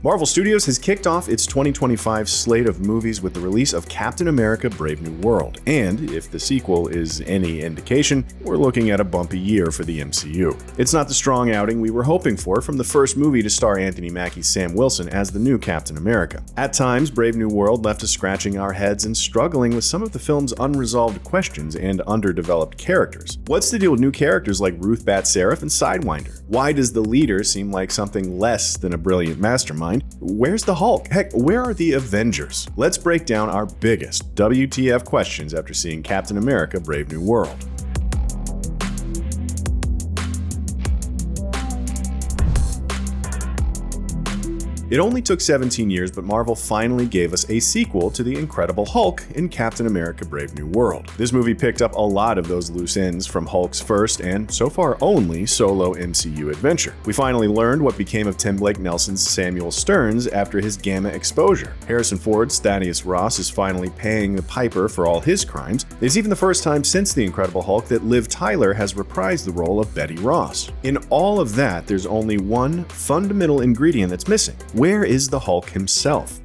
Marvel Studios has kicked off its 2025 slate of movies with the release of Captain America: Brave New World, and if the sequel is any indication, we're looking at a bumpy year for the MCU. It's not the strong outing we were hoping for from the first movie to star Anthony Mackie's Sam Wilson as the new Captain America. At times, Brave New World left us scratching our heads and struggling with some of the film's unresolved questions and underdeveloped characters. What's the deal with new characters like Ruth Bat-Seraph and Sidewinder? Why does the leader seem like something less than a brilliant mastermind? Where's the Hulk? Heck, where are the Avengers? Let's break down our biggest WTF questions after seeing Captain America: Brave New World. It only took 17 years, but Marvel finally gave us a sequel to The Incredible Hulk in Captain America: Brave New World. This movie picked up a lot of those loose ends from Hulk's first and, so far, only solo MCU adventure. We finally learned what became of Tim Blake Nelson's Samuel Stearns after his Gamma exposure. Harrison Ford's Thaddeus Ross is finally paying the piper for all his crimes. It's even the first time since The Incredible Hulk that Liv Tyler has reprised the role of Betty Ross. In all of that, there's only one fundamental ingredient that's missing. Where is the Hulk himself?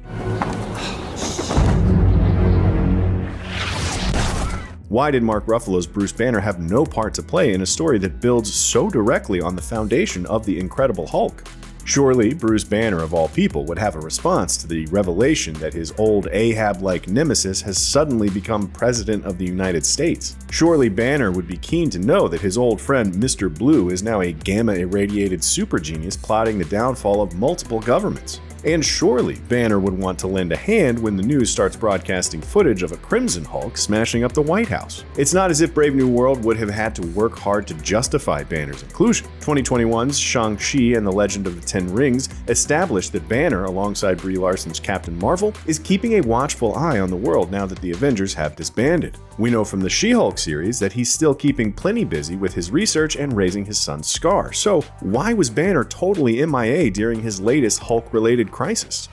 Why did Mark Ruffalo's Bruce Banner have no part to play in a story that builds so directly on the foundation of the Incredible Hulk? Surely, Bruce Banner, of all people, would have a response to the revelation that his old Ahab-like nemesis has suddenly become President of the United States. Surely Banner would be keen to know that his old friend Mr. Blue is now a gamma-irradiated super genius plotting the downfall of multiple governments. And surely Banner would want to lend a hand when the news starts broadcasting footage of a Crimson Hulk smashing up the White House. It's not as if Brave New World would have had to work hard to justify Banner's inclusion. 2021's Shang-Chi and the Legend of the Ten Rings established that Banner, alongside Brie Larson's Captain Marvel, is keeping a watchful eye on the world now that the Avengers have disbanded. We know from the She-Hulk series that he's still keeping plenty busy with his research and raising his son Scar. So why was Banner totally MIA during his latest Hulk-related crisis?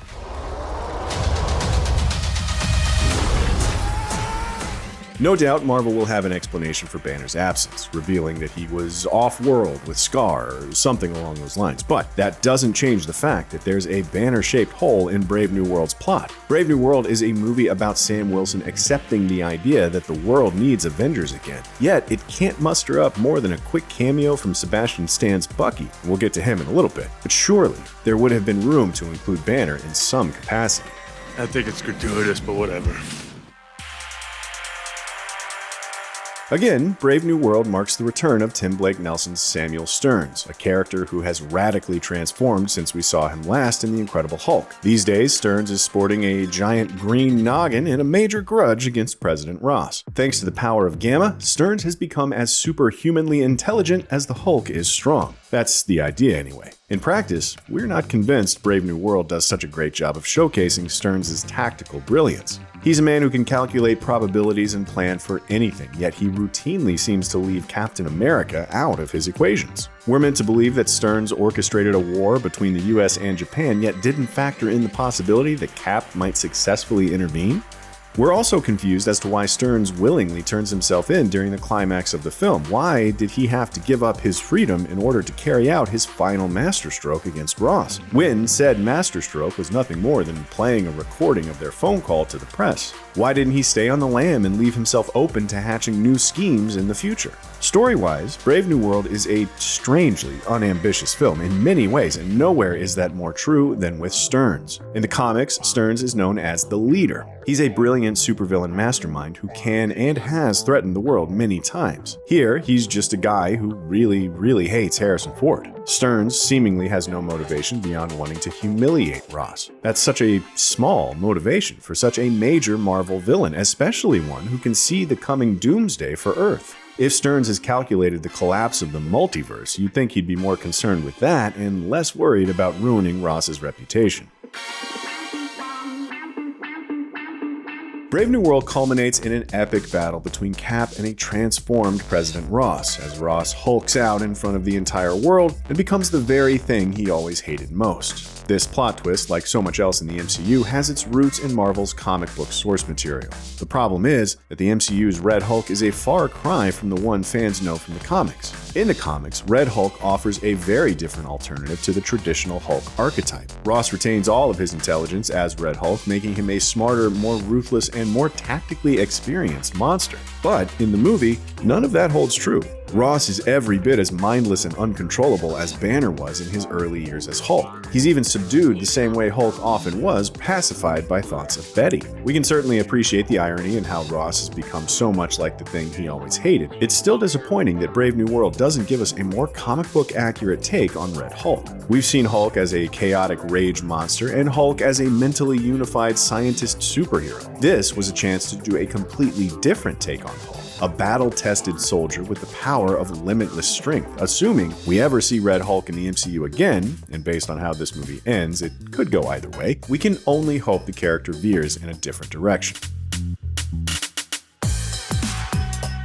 No doubt Marvel will have an explanation for Banner's absence, revealing that he was off-world with Scar or something along those lines, but that doesn't change the fact that there's a Banner-shaped hole in Brave New World's plot. Brave New World is a movie about Sam Wilson accepting the idea that the world needs Avengers again, yet it can't muster up more than a quick cameo from Sebastian Stan's Bucky. We'll get to him in a little bit, but surely there would have been room to include Banner in some capacity. I think it's gratuitous, but whatever. Again, Brave New World marks the return of Tim Blake Nelson's Samuel Stearns, a character who has radically transformed since we saw him last in The Incredible Hulk. These days, Stearns is sporting a giant green noggin and a major grudge against President Ross. Thanks to the power of Gamma, Stearns has become as superhumanly intelligent as the Hulk is strong. That's the idea anyway. In practice, we're not convinced Brave New World does such a great job of showcasing Stearns' tactical brilliance. He's a man who can calculate probabilities and plan for anything, yet he routinely seems to leave Captain America out of his equations. We're meant to believe that Stearns orchestrated a war between the US and Japan, yet didn't factor in the possibility that Cap might successfully intervene? We're also confused as to why Stearns willingly turns himself in during the climax of the film. Why did he have to give up his freedom in order to carry out his final masterstroke against Ross, when said masterstroke was nothing more than playing a recording of their phone call to the press? Why didn't he stay on the lam and leave himself open to hatching new schemes in the future? Story-wise, Brave New World is a strangely unambitious film in many ways, and nowhere is that more true than with Stearns. In the comics, Stearns is known as the leader. He's a brilliant supervillain mastermind who can and has threatened the world many times. Here, he's just a guy who really hates Harrison Ford. Stearns seemingly has no motivation beyond wanting to humiliate Ross. That's such a small motivation for such a major Marvel villain, especially one who can see the coming doomsday for Earth. If Stearns has calculated the collapse of the multiverse, you'd think he'd be more concerned with that and less worried about ruining Ross's reputation. Brave New World culminates in an epic battle between Cap and a transformed President Ross, as Ross hulks out in front of the entire world and becomes the very thing he always hated most. This plot twist, like so much else in the MCU, has its roots in Marvel's comic book source material. The problem is that the MCU's Red Hulk is a far cry from the one fans know from the comics. In the comics, Red Hulk offers a very different alternative to the traditional Hulk archetype. Ross retains all of his intelligence as Red Hulk, making him a smarter, more ruthless, and more tactically experienced monster. But in the movie, none of that holds true. Ross is every bit as mindless and uncontrollable as Banner was in his early years as Hulk. He's even subdued the same way Hulk often was, pacified by thoughts of Betty. We can certainly appreciate the irony in how Ross has become so much like the thing he always hated. It's still disappointing that Brave New World doesn't give us a more comic book accurate take on Red Hulk. We've seen Hulk as a chaotic rage monster and Hulk as a mentally unified scientist superhero. This was a chance to do a completely different take on Hulk. A battle-tested soldier with the power of limitless strength. Assuming we ever see Red Hulk in the MCU again, and based on how this movie ends, it could go either way, we can only hope the character veers in a different direction.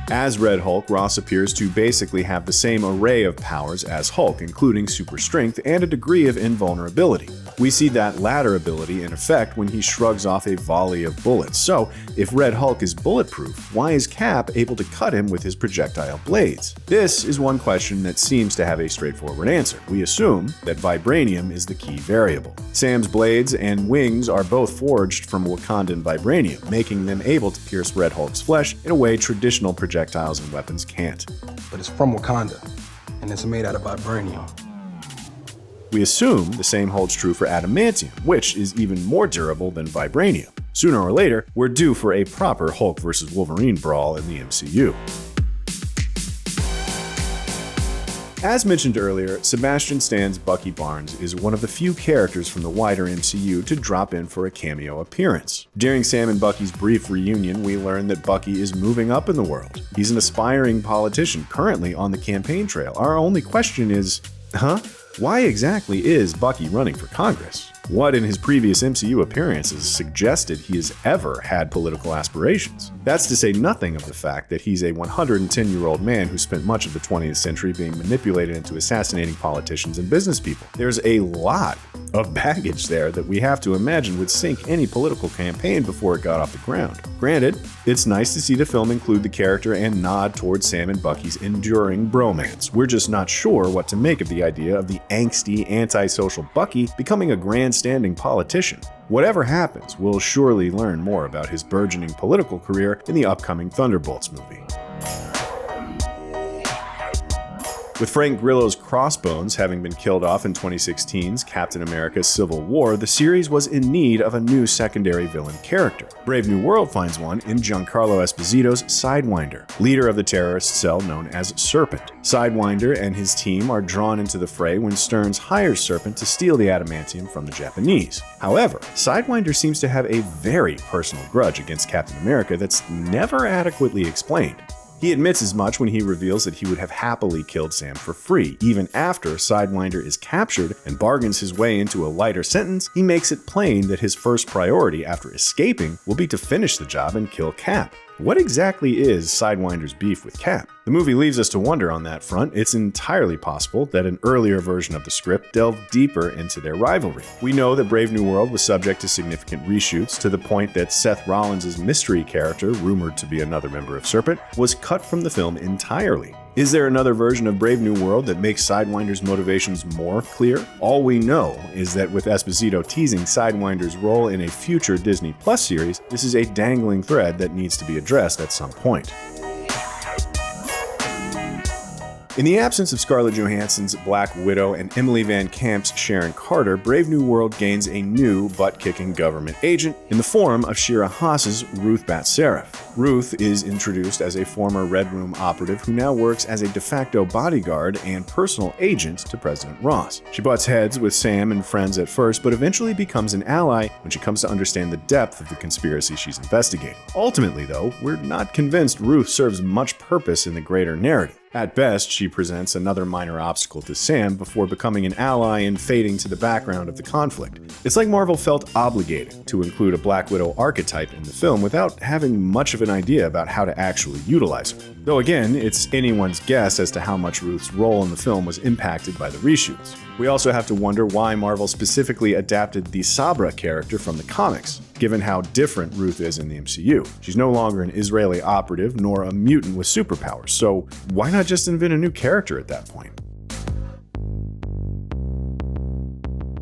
As Red Hulk, Ross appears to basically have the same array of powers as Hulk, including super strength and a degree of invulnerability. We see that latter ability in effect when he shrugs off a volley of bullets. So, if Red Hulk is bulletproof, why is Cap able to cut him with his projectile blades? This is one question that seems to have a straightforward answer. We assume that Vibranium is the key variable. Sam's blades and wings are both forged from Wakandan Vibranium, making them able to pierce Red Hulk's flesh in a way traditional projectiles and weapons can't. But it's from Wakanda, and it's made out of Vibranium. We assume the same holds true for Adamantium, which is even more durable than Vibranium. Sooner or later, we're due for a proper Hulk vs. Wolverine brawl in the MCU. As mentioned earlier, Sebastian Stan's Bucky Barnes is one of the few characters from the wider MCU to drop in for a cameo appearance. During Sam and Bucky's brief reunion, we learn that Bucky is moving up in the world. He's an aspiring politician currently on the campaign trail. Our only question is, why exactly is Bucky running for Congress? What in his previous MCU appearances suggested he has ever had political aspirations? That's to say nothing of the fact that he's a 110-year-old man who spent much of the 20th century being manipulated into assassinating politicians and business people. There's a lot of baggage there that we have to imagine would sink any political campaign before it got off the ground. Granted, it's nice to see the film include the character and nod towards Sam and Bucky's enduring bromance. We're just not sure what to make of the idea of the angsty, antisocial Bucky becoming a grandstanding politician. Whatever happens, we'll surely learn more about his burgeoning political career in the upcoming Thunderbolts movie. With Frank Grillo's Crossbones having been killed off in 2016's Captain America Civil War, the series was in need of a new secondary villain character. Brave New World finds one in Giancarlo Esposito's Sidewinder, leader of the terrorist cell known as Serpent. Sidewinder and his team are drawn into the fray when Stearns hires Serpent to steal the adamantium from the Japanese. However, Sidewinder seems to have a very personal grudge against Captain America that's never adequately explained. He admits as much when he reveals that he would have happily killed Sam for free. Even after Sidewinder is captured and bargains his way into a lighter sentence, he makes it plain that his first priority after escaping will be to finish the job and kill Cap. What exactly is Sidewinder's beef with Cap? The movie leaves us to wonder on that front. It's entirely possible that an earlier version of the script delved deeper into their rivalry. We know that Brave New World was subject to significant reshoots to the point that Seth Rollins' mystery character, rumored to be another member of Serpent, was cut from the film entirely. Is there another version of Brave New World that makes Sidewinder's motivations more clear? All we know is that with Esposito teasing Sidewinder's role in a future Disney Plus series, this is a dangling thread that needs to be addressed at some point. In the absence of Scarlett Johansson's Black Widow and Emily Van Camp's Sharon Carter, Brave New World gains a new butt-kicking government agent in the form of Shira Haas's Ruth Bat-Seraph. Ruth is introduced as a former Red Room operative who now works as a de facto bodyguard and personal agent to President Ross. She butts heads with Sam and friends at first, but eventually becomes an ally when she comes to understand the depth of the conspiracy she's investigating. Ultimately, though, we're not convinced Ruth serves much purpose in the greater narrative. At best, she presents another minor obstacle to Sam before becoming an ally and fading to the background of the conflict. It's like Marvel felt obligated to include a Black Widow archetype in the film without having much of an idea about how to actually utilize her. Though again, it's anyone's guess as to how much Ruth's role in the film was impacted by the reshoots. We also have to wonder why Marvel specifically adapted the Sabra character from the comics, given how different Ruth is in the MCU. She's no longer an Israeli operative nor a mutant with superpowers, so why not just invent a new character at that point?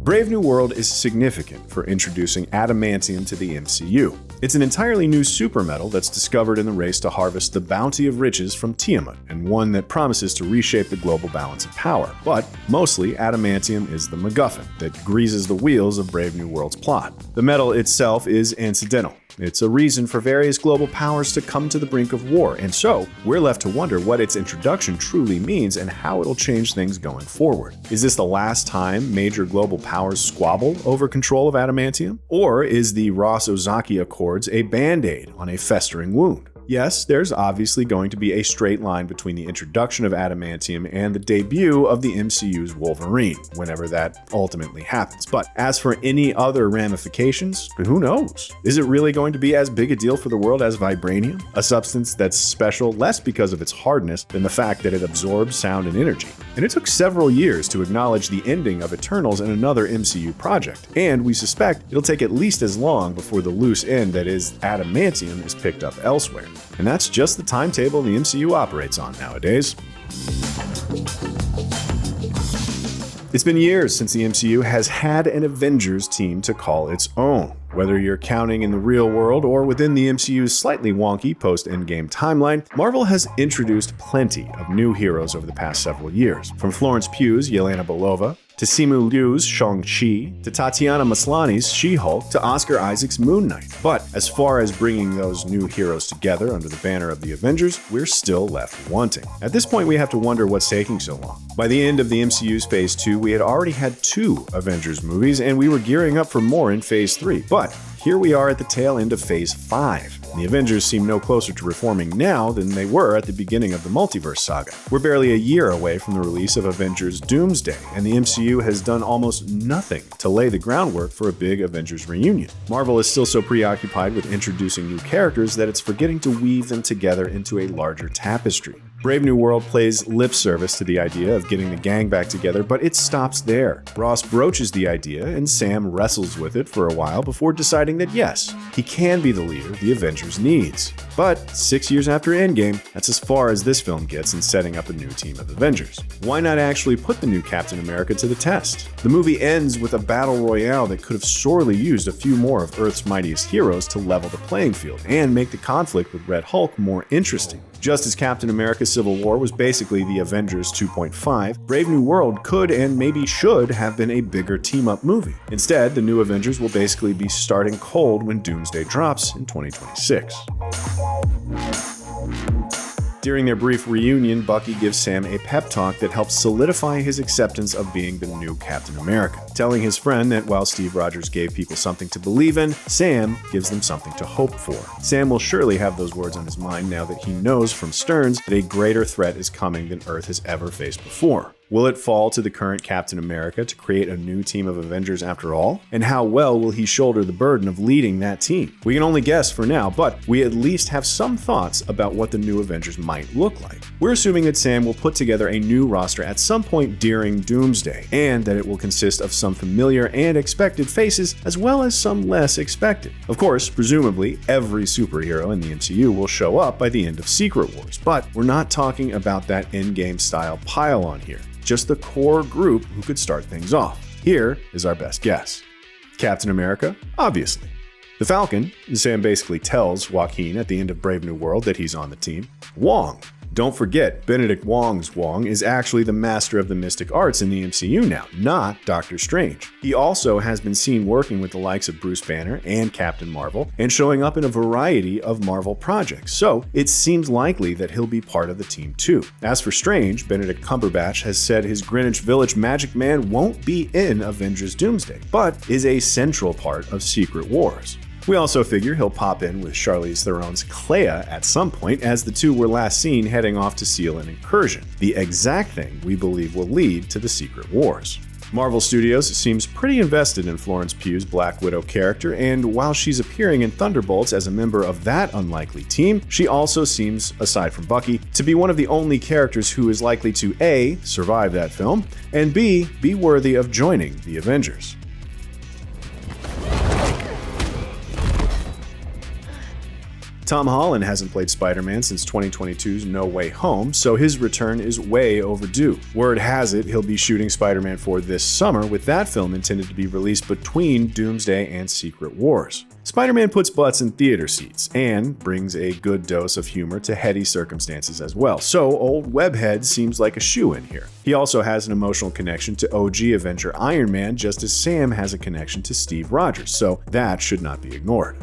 Brave New World is significant for introducing adamantium to the MCU. It's an entirely new supermetal that's discovered in the race to harvest the bounty of riches from Tiamat, and one that promises to reshape the global balance of power. But mostly, adamantium is the MacGuffin that greases the wheels of Brave New World's plot. The metal itself is incidental. It's a reason for various global powers to come to the brink of war, and so we're left to wonder what its introduction truly means and how it'll change things going forward. Is this the last time major global powers squabble over control of adamantium? Or is the Ross-Ozaki Accords a band-aid on a festering wound? Yes, there's obviously going to be a straight line between the introduction of adamantium and the debut of the MCU's Wolverine, whenever that ultimately happens. But as for any other ramifications, who knows? Is it really going to be as big a deal for the world as Vibranium? A substance that's special less because of its hardness than the fact that it absorbs sound and energy. And it took several years to acknowledge the ending of Eternals in another MCU project, and we suspect it'll take at least as long before the loose end that is adamantium is picked up elsewhere. And that's just the timetable the MCU operates on nowadays. It's been years since the MCU has had an Avengers team to call its own. Whether you're counting in the real world or within the MCU's slightly wonky post-Endgame timeline, Marvel has introduced plenty of new heroes over the past several years. From Florence Pugh's Yelena Belova, to Simu Liu's Shang-Chi, to Tatiana Maslany's She-Hulk, to Oscar Isaac's Moon Knight. But as far as bringing those new heroes together under the banner of the Avengers, we're still left wanting. At this point, we have to wonder what's taking so long. By the end of the MCU's Phase 2, we had already had 2 Avengers movies, and we were gearing up for more in Phase 3. But here we are at the tail end of Phase 5. The Avengers seem no closer to reforming now than they were at the beginning of the multiverse saga. We're barely a year away from the release of Avengers Doomsday, and the MCU has done almost nothing to lay the groundwork for a big Avengers reunion. Marvel is still so preoccupied with introducing new characters that it's forgetting to weave them together into a larger tapestry. Brave New World plays lip service to the idea of getting the gang back together, but it stops there. Ross broaches the idea, and Sam wrestles with it for a while before deciding that yes, he can be the leader the Avengers needs. But 6 years after Endgame, that's as far as this film gets in setting up a new team of Avengers. Why not actually put the new Captain America to the test? The movie ends with a battle royale that could have sorely used a few more of Earth's mightiest heroes to level the playing field and make the conflict with Red Hulk more interesting. Just as Captain America Civil War was basically the Avengers 2.5, Brave New World could and maybe should have been a bigger team-up movie. Instead, the new Avengers will basically be starting cold when Doomsday drops in 2026. During their brief reunion, Bucky gives Sam a pep talk that helps solidify his acceptance of being the new Captain America, telling his friend that while Steve Rogers gave people something to believe in, Sam gives them something to hope for. Sam will surely have those words on his mind now that he knows from Stearns that a greater threat is coming than Earth has ever faced before. Will it fall to the current Captain America to create a new team of Avengers after all? And how well will he shoulder the burden of leading that team? We can only guess for now, but we at least have some thoughts about what the new Avengers might look like. We're assuming that Sam will put together a new roster at some point during Doomsday, and that it will consist of some familiar and expected faces, as well as some less expected. Of course, presumably, every superhero in the MCU will show up by the end of Secret Wars, but we're not talking about that Endgame style pile-on here. Just the core group who could start things off. Here is our best guess. Captain America? Obviously. The Falcon? Sam basically tells Joaquin at the end of Brave New World that he's on the team. Wong. Don't forget, Benedict Wong's Wong is actually the master of the mystic arts in the MCU now, not Doctor Strange. He also has been seen working with the likes of Bruce Banner and Captain Marvel, and showing up in a variety of Marvel projects, so it seems likely that he'll be part of the team too. As for Strange, Benedict Cumberbatch has said his Greenwich Village magic man won't be in Avengers Doomsday, but is a central part of Secret Wars. We also figure he'll pop in with Charlize Theron's Clea at some point, as the two were last seen heading off to seal an incursion, the exact thing we believe will lead to the Secret Wars. Marvel Studios seems pretty invested in Florence Pugh's Black Widow character, and while she's appearing in Thunderbolts as a member of that unlikely team, she also seems, aside from Bucky, to be one of the only characters who is likely to A. survive that film, and B. be worthy of joining the Avengers. Tom Holland hasn't played Spider-Man since 2022's No Way Home, so his return is way overdue. Word has it he'll be shooting Spider-Man 4 this summer, with that film intended to be released between Doomsday and Secret Wars. Spider-Man puts butts in theater seats and brings a good dose of humor to heady circumstances as well, so old Webhead seems like a shoo-in here. He also has an emotional connection to OG Avenger Iron Man, just as Sam has a connection to Steve Rogers, so that should not be ignored.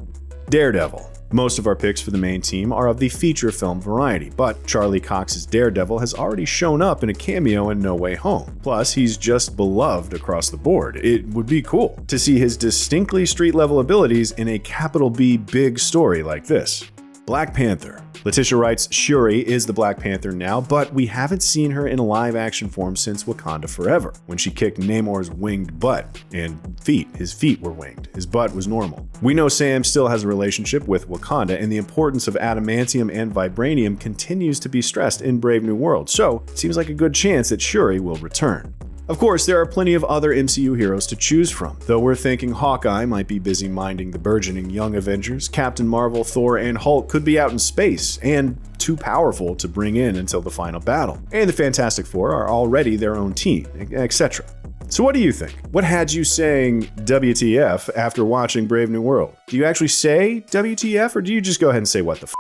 Daredevil. Most of our picks for the main team are of the feature film variety, but Charlie Cox's Daredevil has already shown up in a cameo in No Way Home. Plus, he's just beloved across the board. It would be cool to see his distinctly street-level abilities in a capital B big story like this. Black Panther. Letitia writes, Shuri is the Black Panther now, but we haven't seen her in a live-action form since Wakanda Forever, when she kicked Namor's winged butt and feet. His feet were winged. His butt was normal. We know Sam still has a relationship with Wakanda, and the importance of Adamantium and Vibranium continues to be stressed in Brave New World, so it seems like a good chance that Shuri will return. Of course, there are plenty of other MCU heroes to choose from, though we're thinking Hawkeye might be busy minding the burgeoning Young Avengers, Captain Marvel, Thor, and Hulk could be out in space, and too powerful to bring in until the final battle. And the Fantastic Four are already their own team, etc. So what do you think? What had you saying WTF after watching Brave New World? Do you actually say WTF, or do you just go ahead and say what the f***?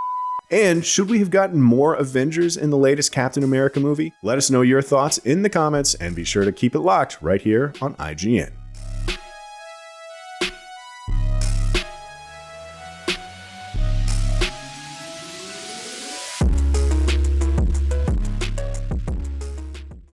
And should we have gotten more Avengers in the latest Captain America movie? Let us know your thoughts in the comments and be sure to keep it locked right here on IGN.